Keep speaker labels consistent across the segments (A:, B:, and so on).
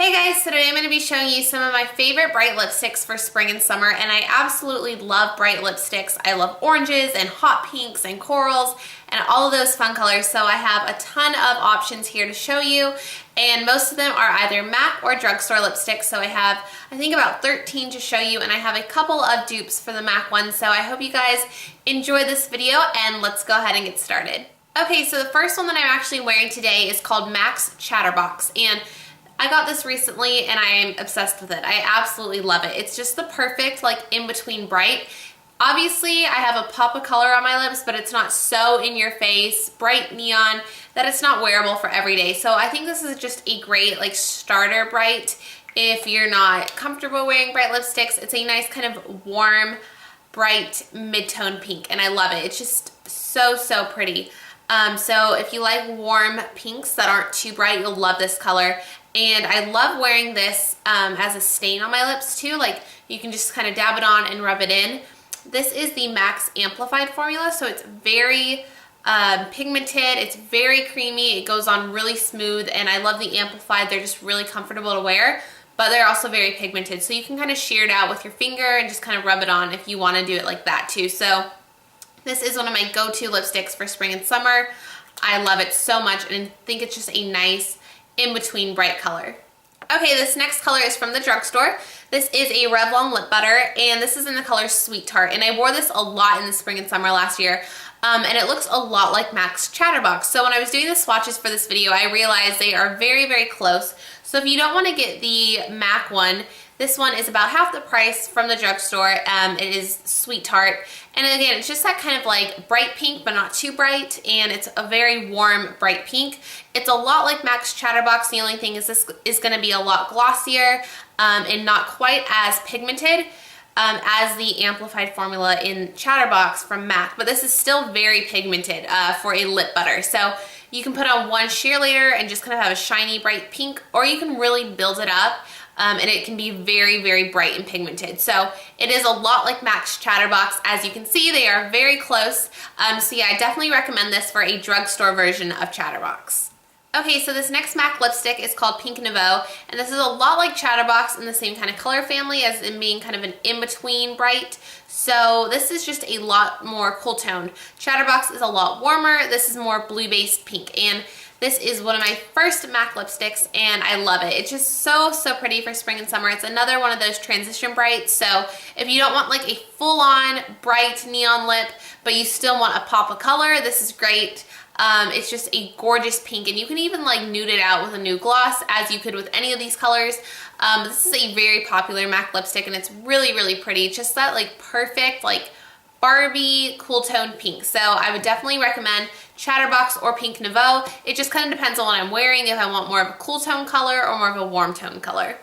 A: Hey guys, today I'm going to be showing you some of my favorite bright lipsticks for spring and summer, and I absolutely love bright lipsticks. I love oranges and hot pinks and corals and all of those fun colors, so I have a ton of options here to show you, and most of them are either MAC or drugstore lipsticks, so I have, I think, about 13 to show you, and I have a couple of dupes for the MAC ones, so I hope you guys enjoy this video, and let's go ahead and get started. Okay, so the first one that I'm actually wearing today is called MAC's Chatterbox, and I got this recently and I am obsessed with it. I absolutely love it. It's just the perfect, like, in-between bright. Obviously, I have a pop of color on my lips, but it's not so in your face, bright neon, that it's not wearable for every day. So I think this is just a great, like, starter bright if you're not comfortable wearing bright lipsticks. It's a nice kind of warm, bright, mid-tone pink, and I love it. It's just so, so pretty. So if you like warm pinks that aren't too bright, you'll love this color. And I love wearing this as a stain on my lips too. Like, you can just kind of dab it on and rub it in. This is the MAC's Amplified formula, so it's very pigmented, it's very creamy, it goes on really smooth, and I love the Amplified. They're just really comfortable to wear, but they're also very pigmented, so you can kind of shear it out with your finger and just kind of rub it on if you want to do it like that too. So this is one of my go-to lipsticks for spring and summer. I love it so much, and I think it's just a nice in-between bright color. Okay, this next color is from the drugstore. This is a Revlon lip butter, and this is in the color Sweet Tart, and I wore this a lot in the spring and summer last year, and it looks a lot like MAC's Chatterbox. So when I was doing the swatches for this video, I realized they are very, very close. So if you don't want to get the MAC one, this one is about half the price from the drugstore. It is Sweet Tart, and again, it's just that kind of like bright pink, but not too bright, and it's a very warm, bright pink. It's a lot like MAC's Chatterbox. The only thing is this is going to be a lot glossier and not quite as pigmented as the Amplified formula in Chatterbox from MAC, but this is still very pigmented for a lip butter. So you can put on one sheer layer and just kind of have a shiny, bright pink, or you can really build it up. And it can be very, very bright and pigmented. So it is a lot like MAC's Chatterbox. As you can see, they are very close. So yeah, I definitely recommend this for a drugstore version of Chatterbox. Okay, so this next MAC lipstick is called Pink Nouveau, and this is a lot like Chatterbox in the same kind of color family as in being kind of an in-between bright. So this is just a lot more cool toned. Chatterbox is a lot warmer. This is more blue-based pink, and this is one of my first MAC lipsticks, and I love it. It's just so, so pretty for spring and summer. It's another one of those transition brights, so if you don't want like a full-on bright neon lip, but you still want a pop of color, this is great. It's just a gorgeous pink, and you can even like nude it out with a nude gloss as you could with any of these colors. This is a very popular MAC lipstick, and it's really, really pretty. It's just that like perfect, like Barbie cool toned pink. So I would definitely recommend Chatterbox or Pink Nouveau. It just kind of depends on what I'm wearing, if I want more of a cool tone color or more of a warm tone color.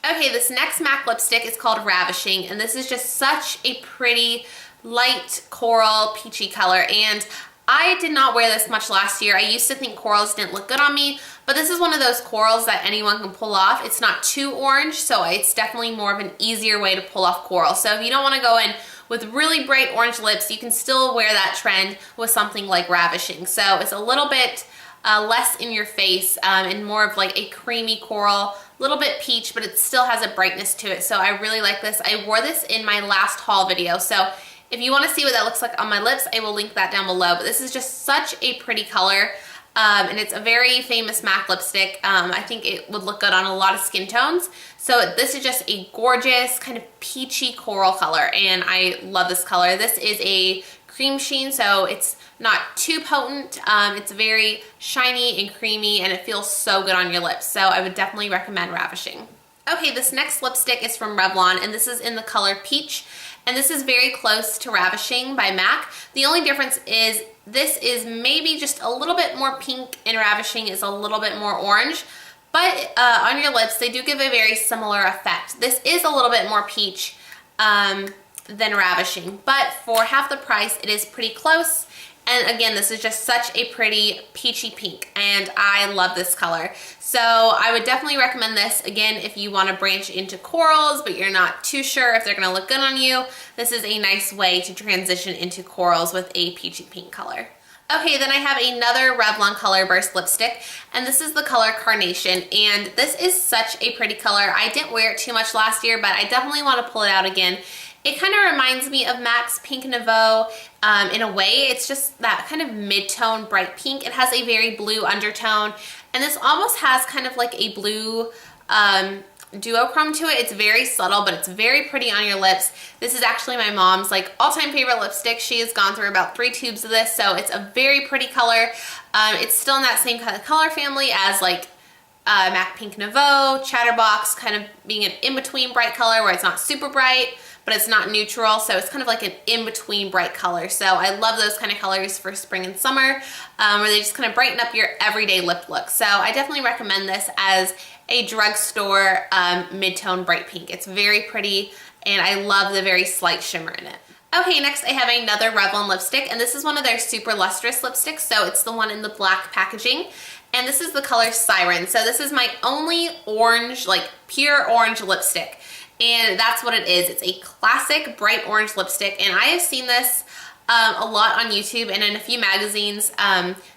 A: Okay, this next MAC lipstick is called Ravishing, and this is just such a pretty light coral peachy color, and I did not wear this much last year. I used to think corals didn't look good on me, but this is one of those corals that anyone can pull off. It's not too orange, so it's definitely more of an easier way to pull off coral. So if you don't want to go in with really bright orange lips, you can still wear that trend with something like Ravishing. So it's a little bit less in your face and more of like a creamy coral, a little bit peach, but it still has a brightness to it. So I really like this. I wore this in my last haul video, so if you want to see what that looks like on my lips, I will link that down below. But this is just such a pretty color, and it's a very famous MAC lipstick. I think it would look good on a lot of skin tones. So this is just a gorgeous kind of peachy coral color, and I love this color. This is a cream sheen, so it's not too potent. It's very shiny and creamy, and it feels so good on your lips. So I would definitely recommend Ravishing. Okay, this next lipstick is from Revlon, and this is in the color Peach, and this is very close to Ravishing by MAC. The only difference is this is maybe just a little bit more pink, and Ravishing is a little bit more orange, but on your lips, they do give a very similar effect. This is a little bit more peach than Ravishing, but for half the price, it is pretty close. And again, this is just such a pretty peachy pink, and I love this color. So I would definitely recommend this, again, if you want to branch into corals, but you're not too sure if they're going to look good on you. This is a nice way to transition into corals with a peachy pink color. Okay, then I have another Revlon Colorburst lipstick, and this is the color Carnation, and this is such a pretty color. I didn't wear it too much last year, but I definitely want to pull it out again. It kind of reminds me of MAC's Pink Nouveau in a way. It's just that kind of mid-tone bright pink. It has a very blue undertone, and this almost has kind of like a blue duochrome to it. It's very subtle, but it's very pretty on your lips. This is actually my mom's like all-time favorite lipstick. She has gone through about 3 tubes of this, so it's a very pretty color. It's still in that same kind of color family as like MAC Pink Nouveau, Chatterbox, kind of being an in-between bright color where it's not super bright, but it's not neutral, so it's kind of like an in-between bright color. So I love those kind of colors for spring and summer, where they just kind of brighten up your everyday lip look. So I definitely recommend this as a drugstore mid-tone bright pink. It's very pretty, and I love the very slight shimmer in it. Okay, next I have another Revlon lipstick, and this is one of their super lustrous lipsticks, so it's the one in the black packaging, and this is the color Siren. So this is my only orange, like pure orange lipstick, and that's what it is. It's a classic bright orange lipstick, and I have seen this a lot on YouTube and in a few magazines.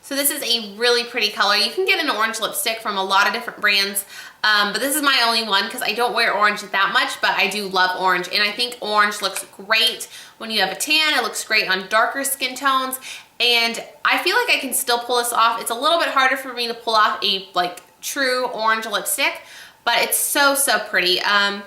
A: So this is a really pretty color. You can get an orange lipstick from a lot of different brands, but this is my only one because I don't wear orange that much, but I do love orange, and I think orange looks great when you have a tan. It looks great on darker skin tones, and I feel like I can still pull this off. It's a little bit harder for me to pull off a like true orange lipstick, but it's so pretty. And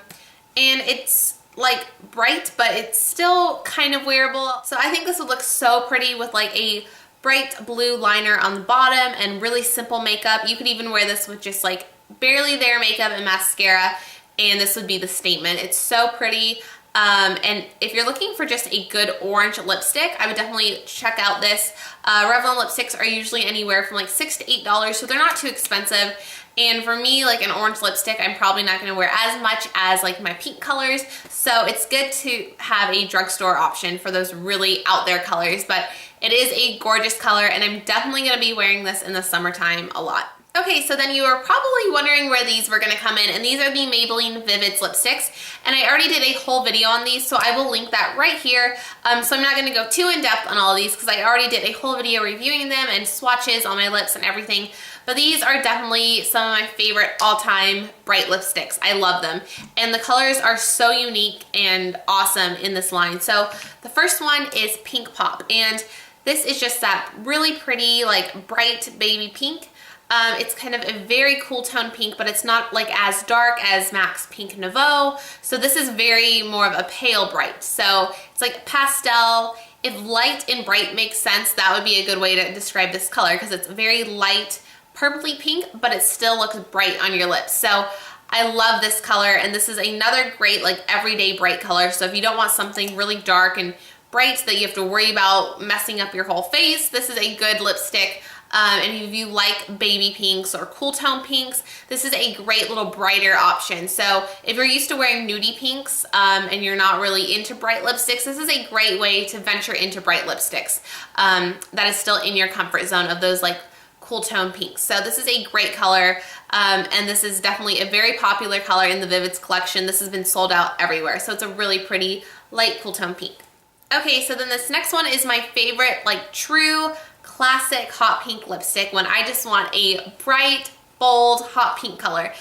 A: it's like bright, but it's still kind of wearable. So I think this would look so pretty with like a bright blue liner on the bottom and really simple makeup. You could even wear this with just like barely there makeup and mascara, and this would be the statement. It's so pretty. And if you're looking for just a good orange lipstick, I would definitely check out this. Revlon lipsticks are usually anywhere from like $6 to $8, so they're not too expensive. And for me, like an orange lipstick, I'm probably not going to wear as much as like my pink colors. So it's good to have a drugstore option for those really out there colors. But it is a gorgeous color, and I'm definitely going to be wearing this in the summertime a lot. Okay, so then you are probably wondering where these were going to come in, and these are the Maybelline Vivids lipsticks, and I already did a whole video on these, so I will link that right here. So I'm not going to go too in depth on all of these because I already did a whole video reviewing them and swatches on my lips and everything, but these are definitely some of my favorite all-time bright lipsticks. I love them, and the colors are so unique and awesome in this line. So the first one is Pink Pop, and this is just that really pretty, like bright baby pink. It's kind of a very cool tone pink, but it's not like as dark as MAC's Pink Nouveau. So this is very more of a pale bright. So it's like pastel. If light and bright makes sense, that would be a good way to describe this color because it's very light purpley pink, but it still looks bright on your lips. So I love this color, and this is another great like everyday bright color. So if you don't want something really dark and bright that you have to worry about messing up your whole face, this is a good lipstick. And if you like baby pinks or cool tone pinks, this is a great little brighter option. So if you're used to wearing nudie pinks and you're not really into bright lipsticks, this is a great way to venture into bright lipsticks that is still in your comfort zone of those like cool tone pinks. So this is a great color, and this is definitely a very popular color in the Vivids collection. This has been sold out everywhere, so it's a really pretty light cool tone pink. Okay, so then this next one is my favorite like true classic hot pink lipstick when I just want a bright, bold, hot pink color.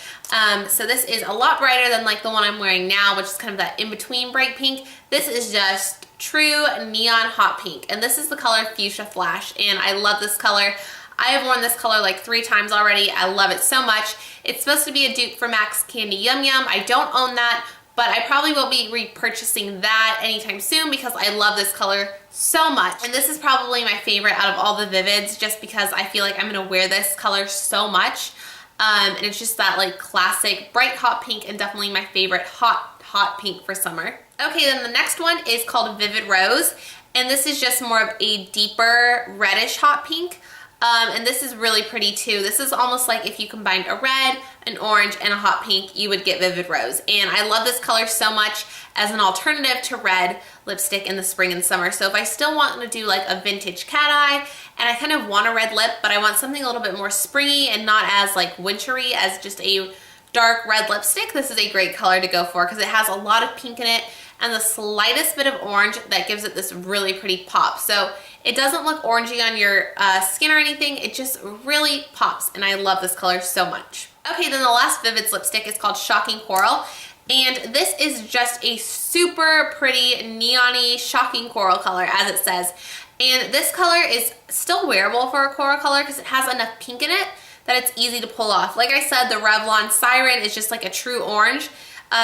A: So this is a lot brighter than like the one I'm wearing now, which is kind of that in-between bright pink. This is just true neon hot pink, and this is the color Fuchsia Flash, and I love this color. I have worn this color like 3 times already. I love it so much. It's supposed to be a dupe for MAC's Candy Yum Yum. I don't own that, but I probably will be repurchasing that anytime soon because I love this color so much. And this is probably my favorite out of all the Vivids just because I feel like I'm gonna wear this color so much. And it's just that like classic bright hot pink, and definitely my favorite hot pink for summer. Okay, then the next one is called Vivid Rose, and this is just more of a deeper reddish hot pink. And this is really pretty too. This is almost like if you combined a red, an orange, and a hot pink, you would get Vivid Rose. And I love this color so much as an alternative to red lipstick in the spring and summer. So if I still want to do like a vintage cat eye, and I kind of want a red lip, but I want something a little bit more springy and not as like wintry as just a dark red lipstick, this is a great color to go for because it has a lot of pink in it, and the slightest bit of orange that gives it this really pretty pop. So it doesn't look orangey on your skin or anything. It just really pops, and I love this color so much. Okay, then the last Vivids lipstick is called Shocking Coral. And this is just a super pretty neon-y shocking coral color, as it says. And this color is still wearable for a coral color because it has enough pink in it that it's easy to pull off. Like I said, the Revlon Siren is just like a true orange.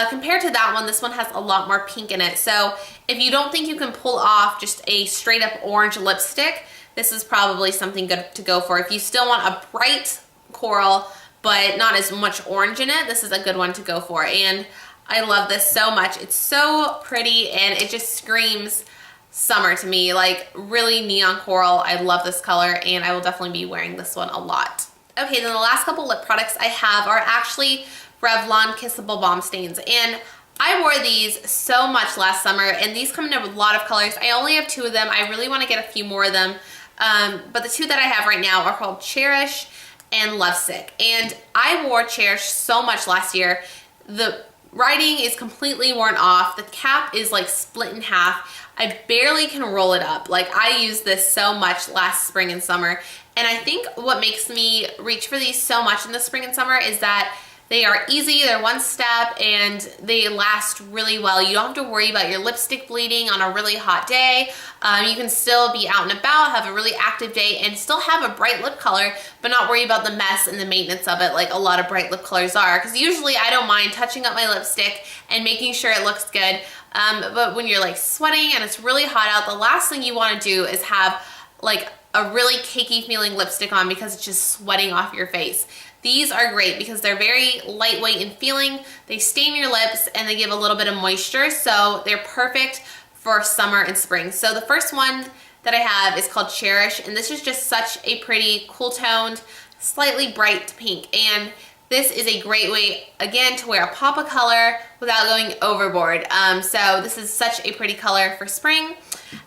A: Compared to that one, this one has a lot more pink in it. So if you don't think you can pull off just a straight up orange lipstick, this is probably something good to go for. If you still want a bright coral, but not as much orange in it, this is a good one to go for. And I love this so much. It's so pretty and it just screams summer to me, like really neon coral. I love this color and I will definitely be wearing this one a lot. Okay, then the last couple lip products I have are actually Revlon Kissable Balm Stains. And I wore these so much last summer, and these come in a lot of colors. I only have 2 of them. I really want to get a few more of them. But the 2 that I have right now are called Cherish and Lovesick. And I wore Cherish so much last year. The writing is completely worn off. The cap is like split in half. I barely can roll it up. Like, I used this so much last spring and summer. And I think what makes me reach for these so much in the spring and summer is that they are easy, they're one step, and they last really well. You don't have to worry about your lipstick bleeding on a really hot day. You can still be out and about, have a really active day, and still have a bright lip color, but not worry about the mess and the maintenance of it like a lot of bright lip colors are. Because usually I don't mind touching up my lipstick and making sure it looks good. But when you're like sweating and it's really hot out, the last thing you want to do is have like a really cakey feeling lipstick on because it's just sweating off your face. These are great because they're very lightweight in feeling, they stain your lips, and they give a little bit of moisture, so they're perfect for summer and spring. So the first one that I have is called Cherish, and this is just such a pretty cool toned, slightly bright pink. And this is a great way, again, to wear a pop of color without going overboard. So this is such a pretty color for spring.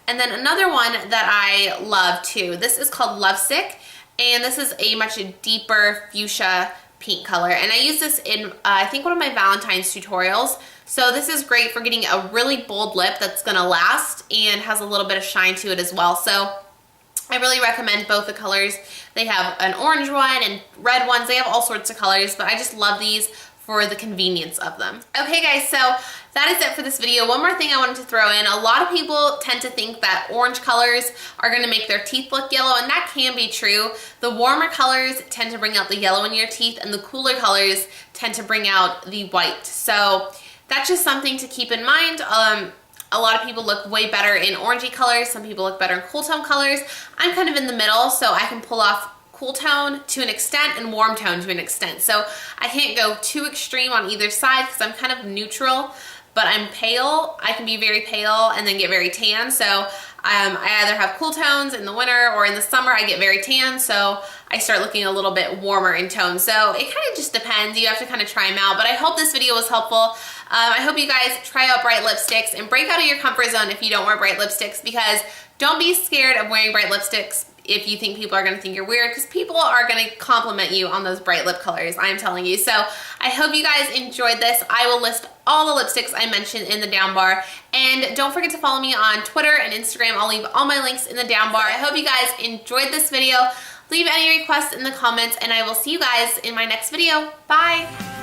A: And then another one that I love too, this is called Lovesick, and this is a much deeper fuchsia pink color. And I use this in, I think, one of my Valentine's tutorials. So this is great for getting a really bold lip that's gonna last and has a little bit of shine to it as well. So I really recommend both the colors. They have an orange one and red ones. They have all sorts of colors, but I just love these for the convenience of them. Okay guys, so that is it for this video. One more thing I wanted to throw in. A lot of people tend to think that orange colors are gonna make their teeth look yellow, and that can be true. The warmer colors tend to bring out the yellow in your teeth, and the cooler colors tend to bring out the white. So that's just something to keep in mind. A lot of people look way better in orangey colors. Some people look better in cool tone colors. I'm kind of in the middle, so I can pull off cool tone to an extent and warm tone to an extent. So I can't go too extreme on either side because I'm kind of neutral, but I'm pale. I can be very pale and then get very tan. So I either have cool tones in the winter, or in the summer I get very tan, so I start looking a little bit warmer in tone. So it kind of just depends. You have to kind of try them out, but I hope this video was helpful. I hope you guys try out bright lipsticks and break out of your comfort zone if you don't wear bright lipsticks, because don't be scared of wearing bright lipsticks if you think people are gonna think you're weird, because people are gonna compliment you on those bright lip colors, I'm telling you. So I hope you guys enjoyed this. I will list all the lipsticks I mentioned in the down bar, and don't forget to follow me on Twitter and Instagram. I'll leave all my links in the down bar. I hope you guys enjoyed this video. Leave any requests in the comments, and I will see you guys in my next video. Bye!